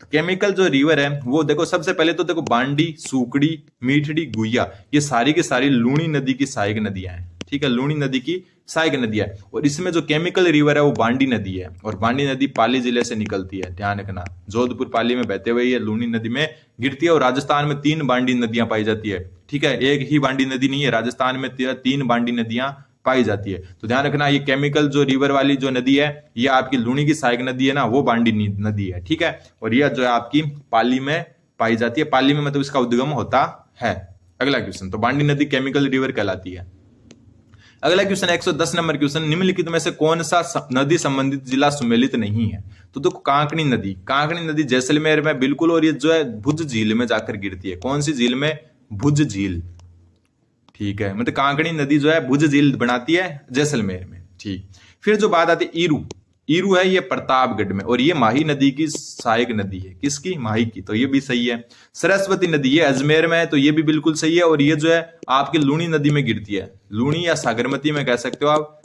तो केमिकल जो रिवर है वो देखो, सबसे पहले तो देखो बांडी, सूकड़ी, मीठड़ी, गुइया, ये सारी की सारी लूनी नदी की सहायक नदियां हैं। ठीक है, लूनी नदी की सहायक नदी है, और इसमें जो केमिकल रिवर है वो बांडी नदी है, और बांडी नदी पाली जिले से निकलती है। ध्यान रखना, जोधपुर पाली में बहते हुए ये लूनी नदी में गिरती है, और राजस्थान में 3 बांडी नदियां पाई जाती है। ठीक है, एक ही बांडी नदी नहीं है, राजस्थान में 3 बांडी नदियां पाई जाती है। तो ध्यान रखना, ये केमिकल जो रिवर वाली जो नदी है ये आपकी लूनी की सहायक नदी है ना, वो बांडी नदी है। ठीक है, और यह जो है आपकी पाली में पाई जाती है, पाली में मतलब इसका उद्गम होता है। अगला क्वेश्चन, तो बांडी नदी केमिकल रिवर कहलाती है। अगला क्वेश्चन 110 नंबर क्वेश्चन, निम्नलिखित में से कौन सा नदी संबंधित जिला सुमेलित नहीं है? तो देखो कांकणी नदी, कांकणी नदी जैसलमेर में बिल्कुल, और ये जो है भुज झील में जाकर गिरती है। कौन सी झील में? भुज झील। ठीक है, मतलब कांकणी नदी जो है भुज झील बनाती है जैसलमेर में। ठीक, फिर जो बात आती है ईरू, ईरू है ये प्रतापगढ़ में, और ये माही नदी की सहायक नदी है। किसकी? माही की। तो ये भी सही है। सरस्वती नदी ये अजमेर में है, तो ये भी बिल्कुल सही है, और ये जो है आपकी लूनी नदी में गिरती है। लूनी या सागरमती में कह सकते हो आप,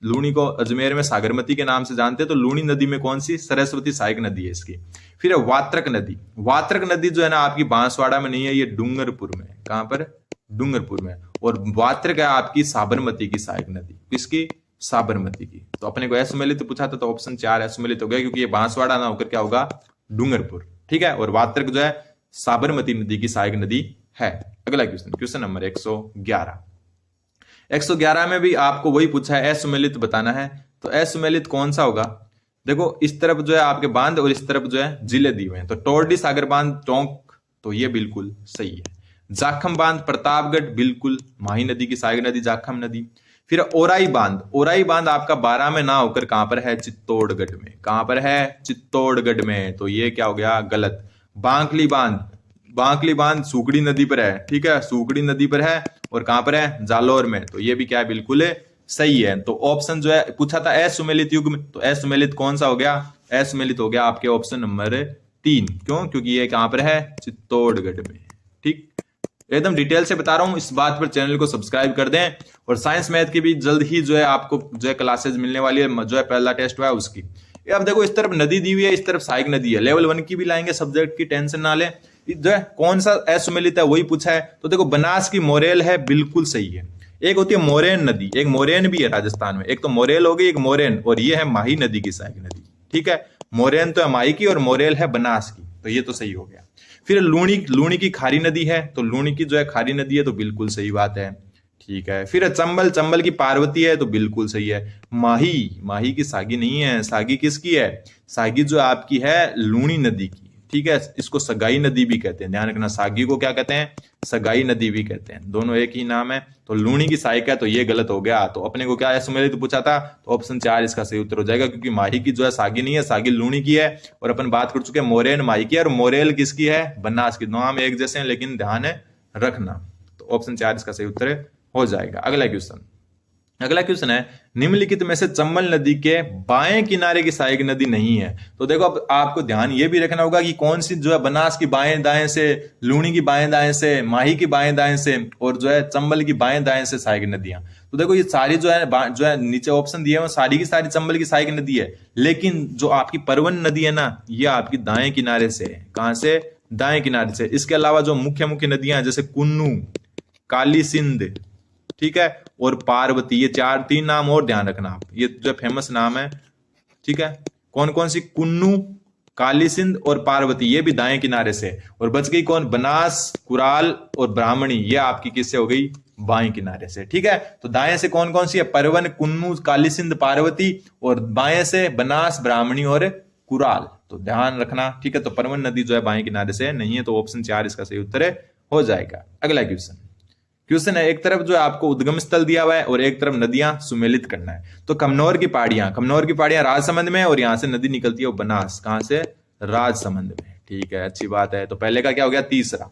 लूनी को अजमेर में सागरमती के नाम से जानते हैं। तो लूनी नदी में कौन सी? सरस्वती सहायक नदी है इसकी। फिर है वात्रक नदी, वात्रक नदी जो है ना आपकी बांसवाड़ा में नहीं है, ये डूंगरपुर में। कहां पर? डूंगरपुर में। और वात्रक है आपकी साबरमती की सहायक नदी। किसकी? साबरमती की। तो अपने को असुमेलित पूछा था, तो ऑप्शन 4 असुमेलित हो गया, क्योंकि ये बांसवाड़ा ना होकर क्या होगा? डूंगरपुर। ठीक है, और वात्रक जो है साबरमती नदी की सहायक नदी है। अगला क्वेश्चन, क्वेश्चन नंबर 111। 111 में भी आपको वही पूछा है, असुमेलित बताना है। तो असुमेलित कौन सा होगा? देखो इस तरफ जो है आपके बांध, और इस तरफ जो है जिले दिए हुए हैं। तो टोरडी सागर बांध टोंक, तो ये बिल्कुल सही है। जाखम बांध प्रतापगढ़, बिल्कुल माही नदी की सहायक नदी जाखम नदी। फिर ओराई बांध, ओराई बांध आपका 12 में ना होकर कहां पर है? चित्तौड़गढ़ में। कहां पर है? चित्तौड़गढ़ में। तो ये क्या हो गया? गलत। बांकली बांध, बांकली बांध सूकड़ी नदी पर है। ठीक है, सूकड़ी नदी पर है, और कहां पर है? जालोर में। तो ये भी क्या है? बिल्कुल सही है। तो ऑप्शन जो है पूछा था असुमेलित युग में, तो असुमेलित कौन सा हो गया? असुमेलित हो गया आपके ऑप्शन नंबर 3। क्यों? क्योंकि ये कहां पर है? चित्तौड़गढ़ में। ठीक, एकदम डिटेल से बता रहा हूं, इस बात पर चैनल को सब्सक्राइब कर दें। और साइंस मैथ की भी जल्द ही जो है आपको जो है क्लासेस मिलने वाली है, जो है पहला टेस्ट हुआ है उसकी। अब देखो इस तरफ नदी दी हुई है, इस तरफ सहायक नदी है। लेवल 1 की भी लाएंगे सब्जेक्ट की, टेंशन ना ले। जो है कौन सा असुमेलित है वही पूछा है। तो देखो बनास की मोरेल है, बिल्कुल सही है। एक होती है मोरेन नदी, एक मोरेन भी है राजस्थान में। एक तो मोरेल हो गई, एक मोरेन, और ये है माही नदी की सहायक नदी। ठीक है, मोरेन तो है माही की, और मोरेल है बनास की। तो ये तो सही हो गया। फिर लूनी, लूनी की खारी नदी है, तो लूनी की जो है खारी नदी है, तो बिल्कुल सही बात है। ठीक है, फिर चंबल, चंबल की पार्वती है, तो बिल्कुल सही है। माही, माही की सागी नहीं है। सागी किसकी है? सागी जो आपकी है लूनी नदी की। ठीक है, इसको सगाई नदी भी कहते हैं। ध्यान रखना, सागी को क्या कहते हैं? सगाई नदी भी कहते हैं। दोनों एक ही नाम है। तो लूनी की सहायक है, तो ये गलत हो गया। तो अपने को क्या है? सुमेलित तो पूछा था, तो ऑप्शन 4 इसका सही उत्तर हो जाएगा, क्योंकि माही की जो है सागी नहीं है, सागी लूनी की है। और अपन बात कर चुके हैं मोरेन माही की है, और मोरेल किसकी है? बनास की। नाम एक जैसे हैं, लेकिन ध्यान रखना। तो ऑप्शन 4 इसका सही उत्तर हो जाएगा। अगला क्वेश्चन, अगला क्वेश्चन है निम्नलिखित में से चंबल नदी के बाएं किनारे की सहायक नदी नहीं है। तो देखो अब आपको ध्यान ये भी रखना होगा कि कौन सी जो है बनास की बाएं दाएं से, लूनी की बाएं दाएं से, माही की बाएं दाएं से, और जो है चंबल की बाएं दाएं से सहायक नदियां। तो देखो ये सारी जो है नीचे ऑप्शन दिए हैं सारी की सारी चंबल की सहायक नदी है, लेकिन जो आपकी परवन नदी है ना, ये आपकी दाएं किनारे से है। कहां से? दाएं किनारे से। इसके अलावा जो मुख्य मुख्य नदियां जैसे कुन्नू, काली सिंध, ठीक है, और पार्वती, ये तीन नाम और ध्यान रखना आप, ये जो फेमस नाम है, ठीक है। कौन कौन सी? कुन्नू, काली सिंध और पार्वती, ये भी दाएं किनारे से। और बच गई कौन? बनास, कुराल और ब्राह्मणी, ये आपकी किससे हो गई? बाएं किनारे से, ठीक है। तो दाएं से कौन कौन सी है? परवन, कुन्नू, काली सिंध, पार्वती, और बाएं से बनास, ब्राह्मणी और कुराल। तो ध्यान रखना, ठीक है। तो परवन नदी जो है बाएं किनारे से नहीं है, तो ऑप्शन 4 इसका सही उत्तर हो जाएगा। अगला क्वेश्चन है, एक तरफ जो है आपको उद्गम स्थल दिया हुआ है और एक तरफ नदियां सुमेलित करना है। तो कमनौर की पहाड़ियां राजसमंद में, और यहां से नदी निकलती है वो बनास, कहां से? राजसमंद में, ठीक है, अच्छी बात है। तो पहले का क्या हो गया? तीसरा।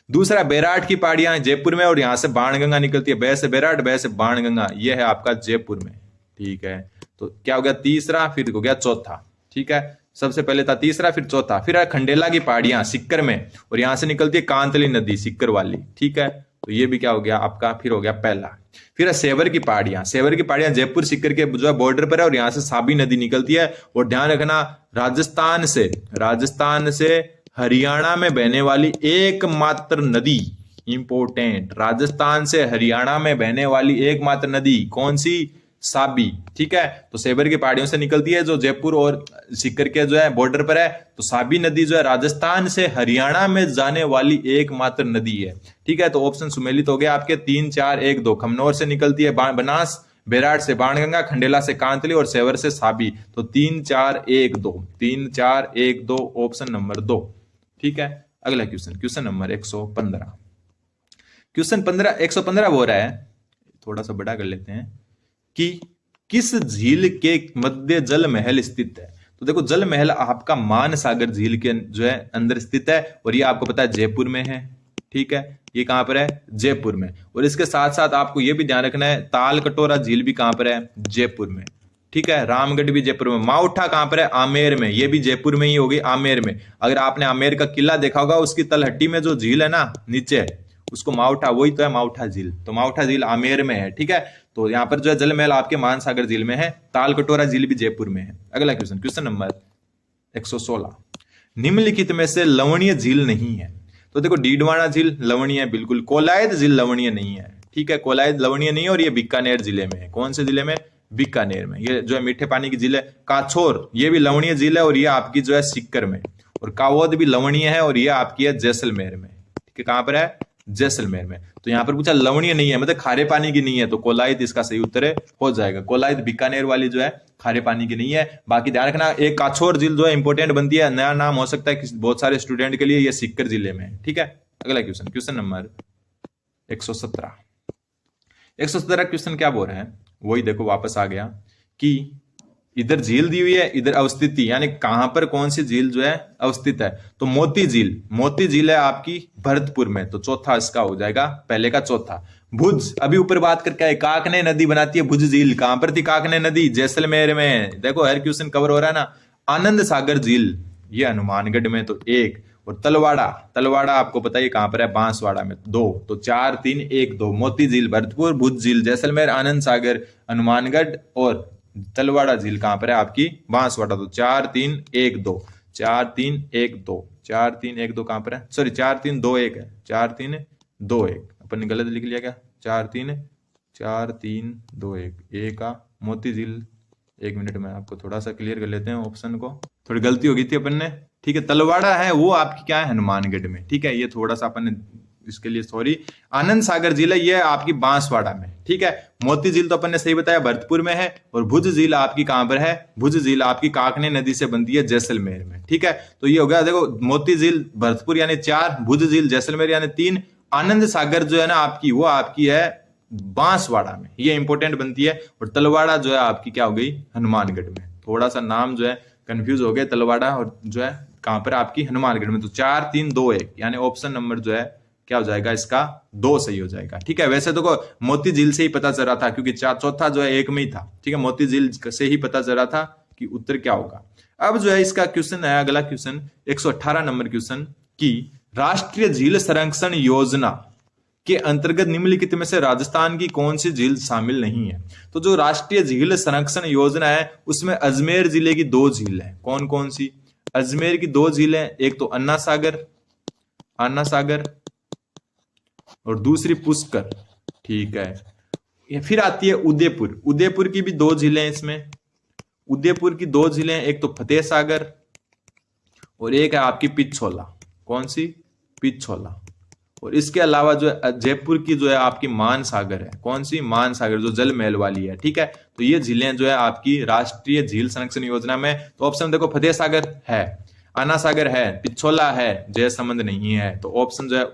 दूसरा, बैराट की पहाड़ियां जयपुर में, और यहां से बाणगंगा निकलती है, बै से बैराट, बै से बाणगंगा, यह है आपका जयपुर में, ठीक है। तो क्या हो गया? तीसरा, फिर हो गया चौथा, ठीक है। सबसे पहले था तीसरा, फिर चौथा। फिर खंडेला की पहाड़ियां सिक्कर में, और यहां से निकलती है कांतली नदी, सिक्कर वाली, ठीक है। तो ये भी क्या हो गया आपका? फिर हो गया पहला। फिर सेवर की पहाड़ियां जयपुर सिक्कर के जो है बॉर्डर पर है, और यहां से साबी नदी निकलती है। और ध्यान रखना, राजस्थान से हरियाणा में बहने वाली एकमात्र नदी, इंपोर्टेंट, राजस्थान से हरियाणा में बहने वाली एकमात्र नदी कौन सी? साबी, ठीक है। तो सेवर की पहाड़ियों से निकलती है, जो जयपुर और सीकर के जो है बॉर्डर पर है। तो साबी नदी जो है राजस्थान से हरियाणा में जाने वाली एकमात्र नदी है, ठीक है। तो ऑप्शन सुमेलित हो गया आपके 3, 4, 1, 2। खमनौर से निकलती है बनास, बैराट से बाणगंगा, खंडेला से कांतली और सेवर से साबी। तो 3, 4, 1, 2, 3, 4, 1, 2, ऑप्शन नंबर 2, ठीक है। अगला क्वेश्चन नंबर 115। क्वेश्चन 115 हो रहा है, थोड़ा सा बड़ा कर लेते हैं, कि किस झील के मध्य जल महल स्थित है? तो देखो, जल महल आपका मानसागर झील के जो है अंदर स्थित है, और ये आपको पता है जयपुर में है, ठीक है। ये कहां पर है? जयपुर में। और इसके साथ साथ आपको ये भी ध्यान रखना है, ताल कटोरा झील भी कहां पर है? जयपुर में, ठीक है। रामगढ़ भी जयपुर में। माउठा कहां पर है? आमेर में, ये भी जयपुर में ही होगी, आमेर में। अगर आपने आमेर का किला देखा होगा, उसकी तलहटी में जो झील है ना नीचे, उसको माउठा, वही तो है माउठा झील। तो माउठा झील आमेर में है, ठीक है। तो यहां पर जो है जल महल आपके मानसागर झील में है, ताल कटोरा झील भी जयपुर में है। अगला क्वेश्चन नंबर 116। निम्नलिखित में से लवणीय झील नहीं है? तो देखो, डीडवाना झील लवणीय है, बिल्कुल। कोलायत झील लवणीय नहीं है, ठीक है, कोलायत लवणीय नहीं है, और ये बीकानेर जिले में है। कौन से जिले में? बीकानेर में। ये जो है मीठे पानी की झील है। काछोर, ये भी लवणीय झील है, और ये आपकी जो है सिक्कर में। और कावोद भी लवणीय है, और ये आपकी है जैसलमेर में, ठीक है। कहां पर है? जैसलमेर में। तो यहां पर पूछा लवणीय नहीं है, मतलब खारे पानी की नहीं है, तो कोलायत इसका सही उत्तर हो जाएगा। कोलायत बीकानेर वाली जो है खारे पानी की नहीं है। बाकी ध्यान रखना, एक काछोर झील जो है इंपोर्टेंट बनती है, नया नाम हो सकता है बहुत सारे स्टूडेंट के लिए, ये सिक्कर जिले में, ठीक है। अगला क्वेश्चन नंबर 117। 117 क्वेश्चन क्या बोल रहे हैं? वही देखो, वापस आ गया कि इधर झील दी हुई है, इधर अवस्थिति, यानी कहां पर कौन सी झील जो है अवस्थित है? तो मोती झील है आपकी भरतपुर में। तो चौथा इसका हो जाएगा, पहले का चौथा। भुज, अभी ऊपर बात करके आए, काकने नदी बनाती है भुज झील। कहां पर थी काकने नदी? जैसलमेर में। देखो, हर क्वेश्चन कवर हो रहा है ना। आनंद सागर झील, ये हनुमानगढ़ में, तो 1। और तलवाड़ा आपको पता है कहां पर है? बांसवाड़ा में, 2। तो 4, 3, 1, 2। मोती झील भरतपुर, भुज झील जैसलमेर, आनंद सागर हनुमानगढ़, और तलवाड़ा झील कहां पर है? आपकी बांसवाड़ा। तो 4, 3, 1, 2, 4, 3, 1, 2, 4, 3, 1, 2 कहां पर है? सॉरी, 4, 3, 2, 1 है, 4, 3, 2, 1 अपन ने गलत लिख लिया क्या? 4, 3, 2, 1, ए का मोती झील। 1 मिनट में आपको थोड़ा सा क्लियर कर लेते हैं ऑप्शन को, थोड़ी गलती हो गई थी अपन ने, ठीक है। तलवाड़ा है वो आपकी क्या है? हनुमानगढ़ में, ठीक है। ये थोड़ा सा अपन ने, इसके लिए सॉरी। आनंद सागर झील है, ये आपकी बांसवाड़ा में, ठीक है। मोती झील तो अपन ने सही बताया भरतपुर में है, और भुज झील आपकी कहां पर है? भुज झील आपकी काकने नदी से बनती है, जैसलमेर में, ठीक है। तो ये हो गया, देखो, मोती झील भरतपुर यानी 4, भुज झील जैसलमेर यानी 3, आनंद सागर जो है ना आपकी, वो आपकी है बांसवाड़ा में, ये इंपॉर्टेंट बनती है। और तलवाड़ा जो है आपकी क्या हो गई? हनुमानगढ़ में। थोड़ा सा नाम जो है कंफ्यूज हो गया, तलवाड़ा और जो है कहां पर? आपकी हनुमानगढ़ में। तो 4, 3, 2, 1 यानी ऑप्शन नंबर जो है क्या हो जाएगा? इसका 2 सही हो जाएगा, ठीक है। वैसे तो को मोती झील से ही पता चल रहा था, क्योंकि चौथा जो है 1 में ही था, ठीक है। मोती झील से ही पता चल रहा था कि उत्तर क्या होगा। अब जो है इसका क्वेश्चन है, अगला क्वेश्चन 118 नंबर क्वेश्चन, की राष्ट्रीय झील संरक्षण योजना के अंतर्गत निम्नलिखित में से राजस्थान की कौन सी झील शामिल नहीं है? तो जो राष्ट्रीय झील संरक्षण योजना है, उसमें अजमेर जिले की 2 झील है। कौन कौन सी? अजमेर की 2 झील है, एक तो अन्ना सागर, और दूसरी पुष्कर, ठीक है। ये फिर आती है उदयपुर। उदयपुर की भी दो झीलें हैं इसमें। उदयपुर की दो झीलें, एक तो फतेह सागर और एक है आपकी पिछोला। कौन सी? पिछोला। और इसके अलावा जो है जयपुर की जो है आपकी मान सागर है। कौन सी? मान सागर, जो जल महल वाली है, ठीक है। तो ये झीलें जो है आपकी राष्ट्रीय झील संरक्षण योजना में, तो ऑप्शन देखो फतेह सागर है, आना सागर है, पिछोला है, जयसमंद नहीं है। तो ऑप्शन जो है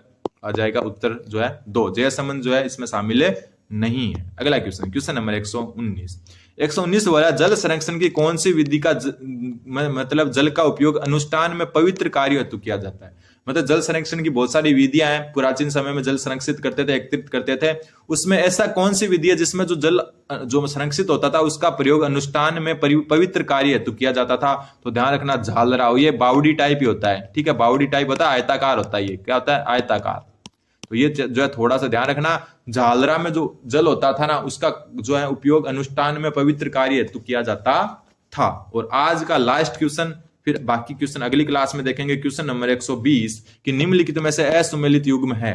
आ जाएगा उत्तर जो है 2, जयसमंद जो है इसमें शामिल नहीं है। अगला क्वेश्चन, क्वेश्चन नंबर 119। 119 वाला, जल संरक्षण की कौन सी विधि का मतलब जल का उपयोग अनुष्ठान में पवित्र कार्य हेतु किया जाता है। मतलब जल संरक्षण की बहुत सारी विधियां हैं, पुरातन समय में जल संरक्षित करते थे, एकत्रित करते थे। उसमें ऐसा कौन सी विधि है जिसमें जो जल जो संरक्षित होता था उसका प्रयोग अनुष्ठान में पवित्र कार्य हेतु किया जाता था? तो ध्यान रखना, झालराव। ये बावड़ी टाइप ही होता है, ठीक है, बावड़ी टाइप होता है, आयताकार होता है। ये क्या होता है? आयताकार। तो ये जो है थोड़ा सा ध्यान रखना, झालरा में जो जल होता था ना, उसका जो है उपयोग अनुष्ठान में पवित्र कार्य हेतु किया जाता था। और आज का लास्ट क्वेश्चन, फिर बाकी क्वेश्चन अगली क्लास में देखेंगे। क्वेश्चन नंबर 120 कि निम्नलिखित में से असुमेलित युग्म है।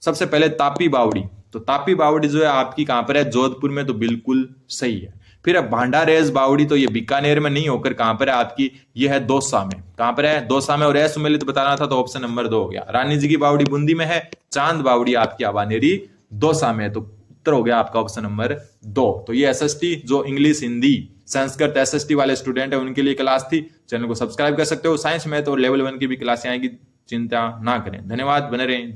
सबसे पहले तापी बावड़ी। तो तापी बावड़ी जो है आपकी कहां पर है? जोधपुर में। तो बिल्कुल सही है। फिर भांडारेज बावड़ी, तो ये बीकानेर में नहीं होकर कहां पर है आपकी? ये है दौसा में। कहां पर है? दौसा में। और असुमेलित बताना था तो ऑप्शन नंबर 2 हो गया। रानी जी की बावड़ी बूंदी में है, चांद बावड़ी आपकी आवानेरी दौसा में। तो उत्तर हो गया आपका ऑप्शन नंबर 2। तो ये एसएसटी जो इंग्लिश, हिंदी, संस्कृत एसएसटी वाले स्टूडेंट है उनके लिए क्लास थी। चैनल को सब्सक्राइब कर सकते हो। साइंस, मैथ और लेवल 1 की भी क्लासें आएंगी, चिंता ना करें। धन्यवाद, बने रहें।